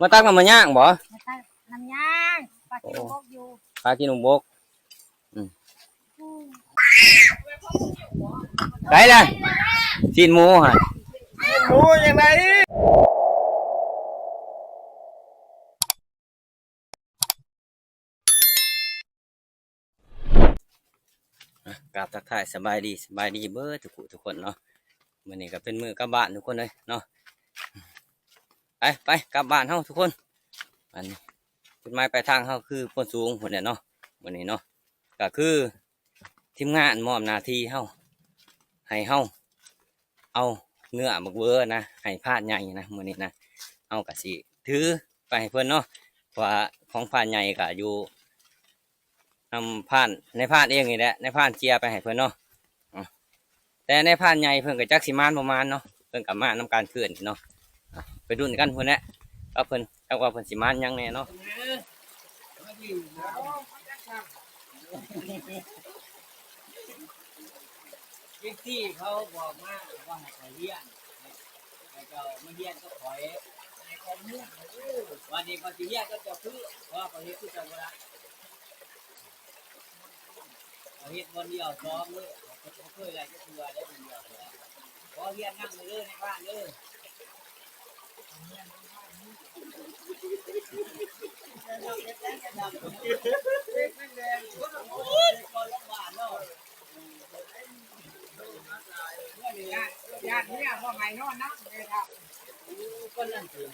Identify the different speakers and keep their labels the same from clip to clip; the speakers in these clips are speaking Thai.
Speaker 1: มาตักน้ำมันย่างบ่
Speaker 2: มาตักน้ำย่างปลากินบกอยู่
Speaker 1: ปลากินอุบกไก่เลยชิ้นหมูฮะ
Speaker 3: หมูยังไง
Speaker 1: กราบทักทายสบายดีเบิดทุกคนเนาะมื้อนี้ก็เป็นมื้อกลับบ้านทุกคนเลยเนาะไปกลับบ้านเฮาทุกคนอันนี้จุดหมายปลายทางเฮาคือพ้นสูงพุ่นเนี่ยเนาะมื้อนี้เนาะก็คือทีมงานมอบหน้าที่เฮาให้เฮาเอาเนื้อบักเวอนะให้พาดใหญ่นะมื้อนี้นะเอาก็สิถือไปให้เพิ่นเนาะเพราะว่าของพาดใหญ่ก็อยู่นำผ่านในผ่านเองนี่แหละในผ่านเจียไปให้เพื่อนเนาะแต่ในผ่านใหญ่เพื่อนกับจักสิมานประมาณเนาะเพื่อนกับมานำการเคลื่อนเนาะไปดุนกันเพื่อนแหละก็เพื่อนเอาว่าเพื่อนสิมานยังแน่เนาะที่เขาบอกมาว่าให้เลี้ยงให้เจ้ามาเลี้ยงก็ถอยให้เขาเลี้ยงวันนี้เขาสิเลี้ยงก็จะพื้นเพราะเขาเลี้ยงคือจะเวลาเฮ็ดวันเดียวซ้อมเลยเขาเคยอะไรก็คือได้วันเดียวพอเรียนนั่งเลยในบ้านเลย
Speaker 3: ญาติเนี่ยว่าไงนอนนะเลยครับ
Speaker 1: ก็นั่นคือ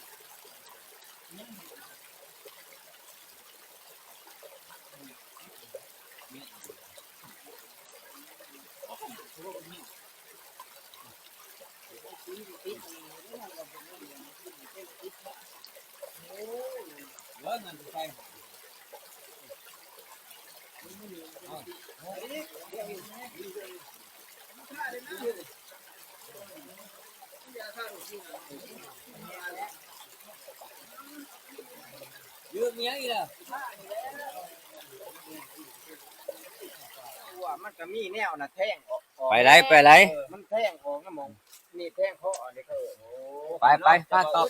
Speaker 1: แล้วเงินใครยืมเมียอีกแล้ว
Speaker 3: ว่ามันก็มีแนวน่ะแท่งออก
Speaker 1: ไปไร
Speaker 3: มันแท่งออกนะมองนี่แท่งเพาะนี่ก็
Speaker 1: ไปพาต่อ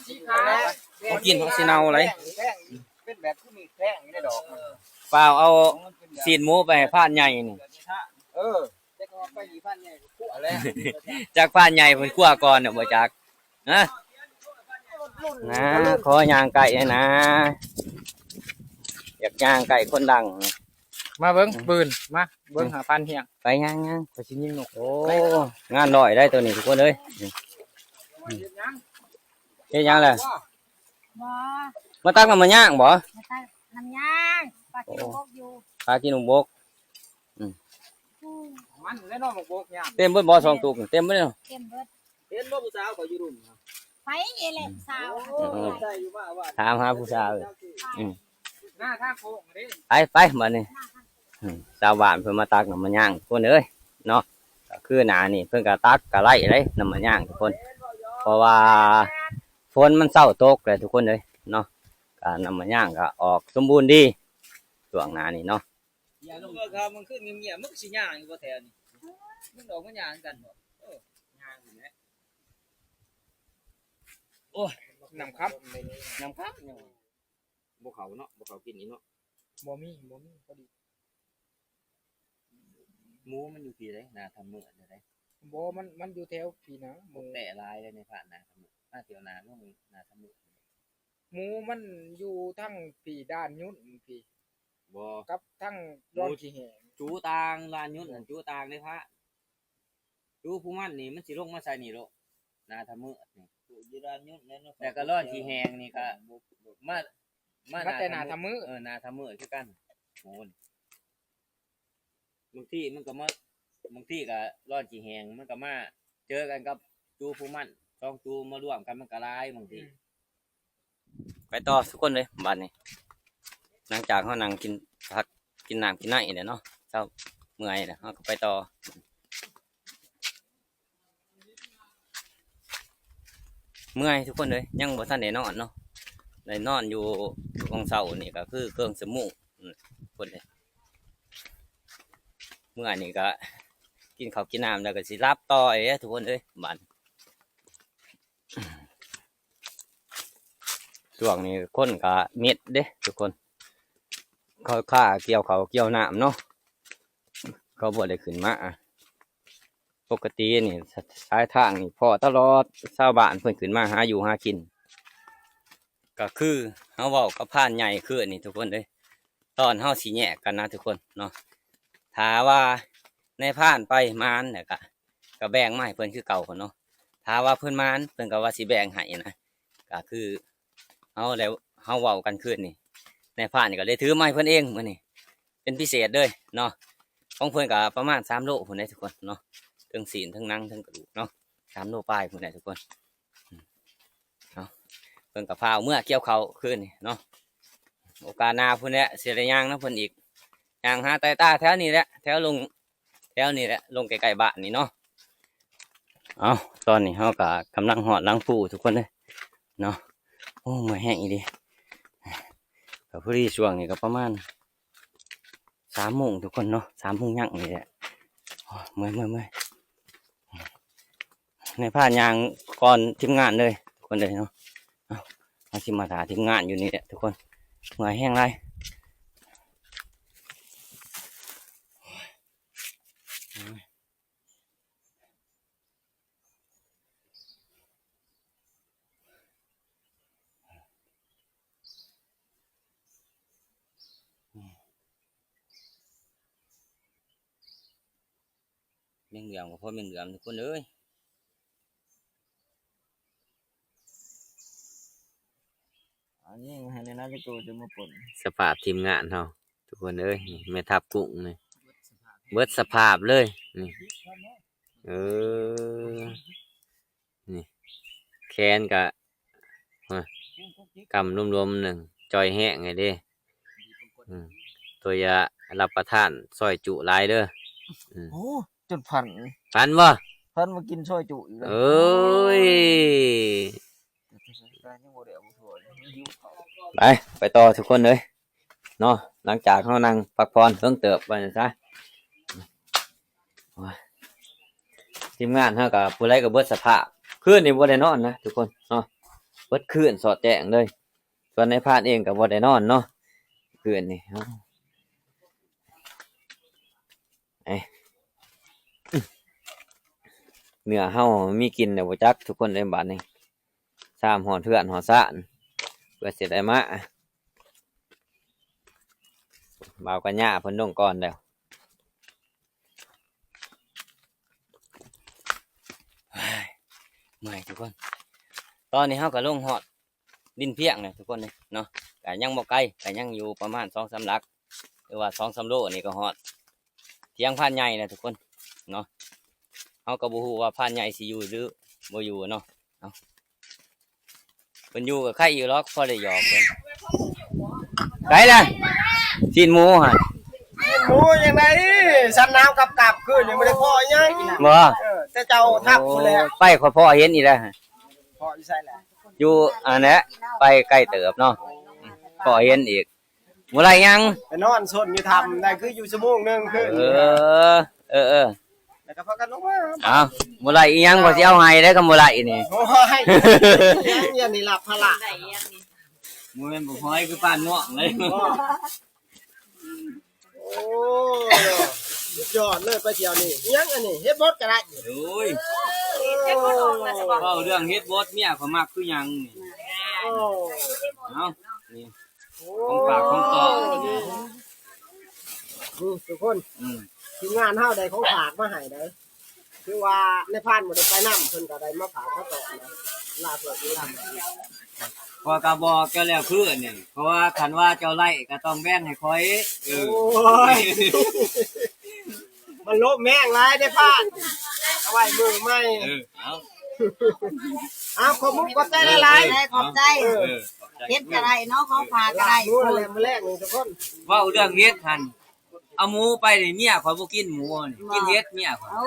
Speaker 1: เขากินเขาสิเนาอะไร
Speaker 3: แท่งเป็นแบบที่มีแท่งไม่ได้ดอก
Speaker 1: เปล่าเอาซีนหมูไปพาดใหญ่นี่
Speaker 3: จะก็ไปดีพันใหญ่คั่วแล้ว
Speaker 1: จากพาดใหญ่เพิ่นคั่วก่อนเนี่ยบ่จักนะขอย่างไก่นะอยากย่างไก่คนดัง
Speaker 3: มาเบิ้งปืนมาเบิ้งหาพันเฮียง
Speaker 1: ไปย่างไปชิ้นยิงนกโอ้งานหน่อยได้ตัวนี้ทุกคนเลยเฮ็ดยังเลยมาตักน้ำมันย่างบ่
Speaker 2: มาตักน้ำย่างปลากินบกอยู่
Speaker 1: ปลากินอุบก
Speaker 3: มันแล้วน้องบกย่าง
Speaker 1: เต็มเบิดบ่สองตุกเต็มเบิดเนาะ
Speaker 2: เต็มเบิด
Speaker 3: เห็นบ่ผู้สาวก็อยู่รุ่ม
Speaker 2: ไปเอเล่สาว
Speaker 1: ถามหาผู้สาว
Speaker 3: หน้าทางโค้งเด้
Speaker 1: ไปมานี่ชาวบ้านเพิ่นมาตักน้ำมันย่างคนเอ้ยเนาะก็คือหน้านี่เพิ่นก็ตักก็ไล่เลยน้ำมันย่างทุกคนเพราะว่าฝนมันเศร้าตกเลยทุกคนเลยเนาะการน้ำมันย่างก็ออกสมบูรณ์ดีช่วงหน้านี่เนาะ
Speaker 3: อย่าลงก็ครับมันขึ้นเงียบๆมึกสิย่างอยู่บ่แถวนี่มึงดอกมันย่างกันบ่ย่างอยู่แหละโอ้ยน้ำครับ
Speaker 1: บ่เขาเนาะบ่เขากินนี่เนาะ
Speaker 3: บ่มีพอดี
Speaker 1: หมูมันอยู่ที่ไหนนาทำเมื่อได้
Speaker 3: บ่มันอยู่แถวพี่นะ
Speaker 1: หมูแต่ลายเลยในผ่านนาทำเมื่อมาเที่ยวนาก็มีนาทำเมื่อ
Speaker 3: หมูมันอยู่ทั้งพี่ด้านยุ่นพี่
Speaker 1: บ่
Speaker 3: กับทั้งร้อนขี้แห้ง
Speaker 1: จูตางลานยุ่นจูตางในพระจูผู้มันนี่มันสิลงมาใส่นี่โลนาทำเมื่อนี่
Speaker 3: อยู่ด้านยุ่นแล้ว
Speaker 1: แต่ก็ร้อนขี้แห้งนี่ก็มา
Speaker 3: แต่นาทำมือ
Speaker 1: นาทำมือคือกันโหบางที่มันก็มาบางที่ก็ร้อนขี้แห้งมันก็มาเจอกันกับจูผู้มันต้องจูมาร่วมกันมันก็ลายบางทีไปต่อทุกคนเลยบ้านนี้หลังจากเขานั่งกินผักกินน้ำกินไหนเนี่ยเนาะเจ้าเมื่อยเนี่ยเขาก็ไปต่อเมื่อยทุกคนเลยยังบ่ทันได้นอนเนาะได้นอนอยู่ของเสานี่ก็คือเครื่องสมูคนเลยเมื่อนี่ก็กินข้าวกินน้ำแล้วก็สิรับต่อไอ้ทุกคนเลยบ้าน ช่วงนี้คนก็เม็ดเด้ทุกคนเขาค่าเกี่ยวเขาเกี่ยวน้ำเนาะเขาบ่ได้ขึ้นมาปกตินี่สายทางนี่พอตลอดชาวบ้านเพิ่นขึ้นมาหาอยู่หากินก็คือเฮาเว้ากับผ่านใหญ่คืออันนี้ทุกคนเด้ตอนเฮาสิแยกกันนะทุกคนเนาะถ้าว่าในผ่านไปมานเนี่ยก็แบ่งมาให้เพิ่นคือเก่าคนเนาะถ้าว่าเพิ่นมานเพิ่นก็ว่าสิแบ่งให้นะก็คือเฮาแล้วเฮาเว้ากันคืนนี่ในผ่านนี่ก็เลยถือไม้เพิ่นเองมื้อนี้เป็นพิเศษเลยเนาะของเพิ่นก็ประมาณ3 โลพุ่นเด้ทุกคนเนาะทั้งศีลทั้งหนังทั้งกระดูกเนาะ3 โลปลายพุ่นเด้ทุกคนเนาะเพิ่นก็พาเอาเมื่อเกี่ยวเขาคืนนี่เนาะโอกาสหน้าพุ่นแหละสิได้ย่างนำเพิ่นอีกย่างหาใต้ตาแถวนี้แหละแถวนี้แหละลงใกล้ๆบ้านนี่เนาะเอาตอนนี้เฮาก็กำลังหอดหลังปูทุกคนเลยเนาะโอ้มื้อแห้งอีดีก็พอดีช่วงนี้ก็ประมาณ3 โมงทุกคนเนาะ3 โมงย่างนี่แหละเมื่อยในผ่านยางก่อนทีมงานเลยทุกคนเลยเนาะเอาสิมาถาทีมงานอยู่นี่แหละทุกคนเมื่อยแห้งไรเมี่ยงเหลืองกับพ่อเมี่ยงเหลืองทุกคนเลย
Speaker 3: อันนี้ให้ในนั้นจะโตจะมาป่น
Speaker 1: สภาพทีมงานเราทุกคนเลยแม่ทับกุ้งนี่เบิดสภาพเลยนี่นี่แคนกะกำรวมๆหนึ่งจอยแห้งไงเด้ตัวยารับประทานซอยจุหลายเด้อ
Speaker 3: โอ้จนพัน
Speaker 1: พันบ่
Speaker 3: พันมากินช่วยจุอีกแล้ว
Speaker 1: เอ้ยไปต่อทุกคนเลยเนาะหลังจากเขานั่งพักผ่อนเพิ่งเติบไปซะทีมงานเขากับผู้ไรกับเบิดสภาพคืนนี่บ่ได้นอนนะทุกคนเนาะเบิดคืนสอดแจ้งเลยส่วนในพานเองกับบ่ได้นอนเนาะคืนนี่เนื้อเฮามีกินแต่บ่จักทุกคนในบ้านนี้สามหอดเถื่อนหอดซ่านเพื่อเสร็จได้มาบ่าวกันย่าเพิ่นลงก่อนแล้วเมื่อยทุกคนตอนนี้เฮาก็ลงหอดดินเพียงเลยทุกคนเลยเนาะแต่ยังบ่ไกลแต่ยังอยู่ประมาณ2-3 ลักหรือว่า2-3 โลนี่ก็หอดเทียงพานใหญ่นะทุกคนเนาะเฮาก็บ่ฮู้ว่าพานใหญ่สิอยู่หรือบ่อยู่เนาะเพิ่นอยู่กับใครอยู่หรอกพอได้หยอกเพิ่นไกลล่ะชิ้นหมูหั่น
Speaker 3: หมูยังไงสันน้ำกับคืนยังไม่ได้พ่อยัง
Speaker 1: บ่
Speaker 3: แต่เจ้าทับคนแล้ว
Speaker 1: ไปขอพ่อเห็นอีกแล้ว
Speaker 3: พ่ออยู่ใช่แหละ
Speaker 1: อยู่อันนี้ไปใกล้เติบเนาะพ่อเห็นอีกเมื่อไรยัง
Speaker 3: ไปนอนสนอยู่ทำได้คืออยู่ชั่วโมงนึงคือ แล้วก็พากันลงมา
Speaker 1: เอาเมื่อไรอีหยังก็สิเอาให้ได้ก็เมื่อไรนี่
Speaker 3: โอ้ยยังนี่หลับพละ
Speaker 1: มือเป็นบุกห้อยคือปานง่วงเลย
Speaker 3: โอ้ยอดเลยไปเที่ยวนี่ยังอันนี้เฮ็ดบดก็ได้
Speaker 1: โอ้ย
Speaker 2: เฮ็ดบ่ลงนะสิบ่
Speaker 1: เว้าเรื่องเฮ็ดบดเมียเขามักคือหยังนี่
Speaker 3: โอ้
Speaker 1: เอานี่ของฝากของต่อ
Speaker 3: ทุกคนทีมงานเฮาได้ของฝากมาให้ได้คือว่าในพานบ่ได้ไปนำเพิ่นก็ได้มาฝากมาต่อนะลาเพิ่นนี่ทำ
Speaker 1: พอกระบอกเจ้าแล้วคืออันนี้เพราะว่าคันว่าเจ้าไล่ก็ต้องแบ่งให้คอย
Speaker 3: โอ้ยมันโลภแม่งหลายได้พานเอาไว้มือไม่
Speaker 1: เอา
Speaker 3: เอาขอบคุณก็ได้หลาย
Speaker 2: ขอบใจเฮ็ดก็ได้เนาะของฝากก็ได้
Speaker 3: ดูอะไรมาแรกนี่ทุกคน
Speaker 1: เว้าเรื่องเฮ็ดหั่นเอาหมูไปนี่เมียข่อยบ่กินหมูนี่กินเฮ็ดเมียข่อย
Speaker 2: โอ้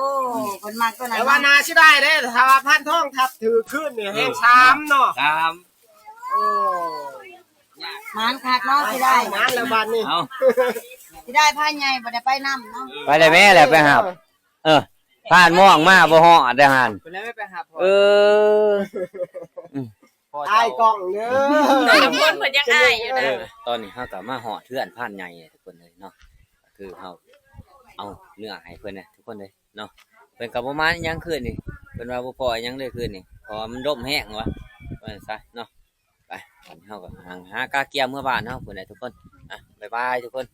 Speaker 2: เพิ่นมักตัวนั้น
Speaker 3: แต่ว่านาสิได้เด้ถ้าว่าพันทองทับถือขึ้นนี่แห่ง3เนาะ
Speaker 1: ตาม
Speaker 3: โอ้
Speaker 2: หมานคักเนาะสิได้
Speaker 3: งานแล้วบัดนี้
Speaker 1: เอา
Speaker 2: สิได้พาใหญ่บ่ได้ไปนำเนาะ
Speaker 1: ไปเลยแม่แหละไปหาผ่านม่วงมาบ่ฮอดได้หั่น
Speaker 3: เป็นแล้วไม่ไปหาพ่อ
Speaker 1: เออ
Speaker 3: อายกล้องเด้อ
Speaker 4: น้ำคนเพิ่นยังอายอยู่นะ
Speaker 1: ตอนนี้เฮาก็มาหอดเทือนผ่านใหญ่ทุกคนเลยเนาะก็คือเฮาเอาเนื้อให้เพิ่นนะทุกคนเลยเนาะเพิ่นก็บ่มาอิหยังคืนนี่เพิ่นว่าบ่พออิหยังเลยคืนนี่เพราะว่ามันร่มแห้งวะว่าซั่นซะเนาะไปตอนนี้เฮาก็หากาเกียมเมื่อบ้านเฮาเพิ่นน่ะทุกคนบ๊ายบายทุกคน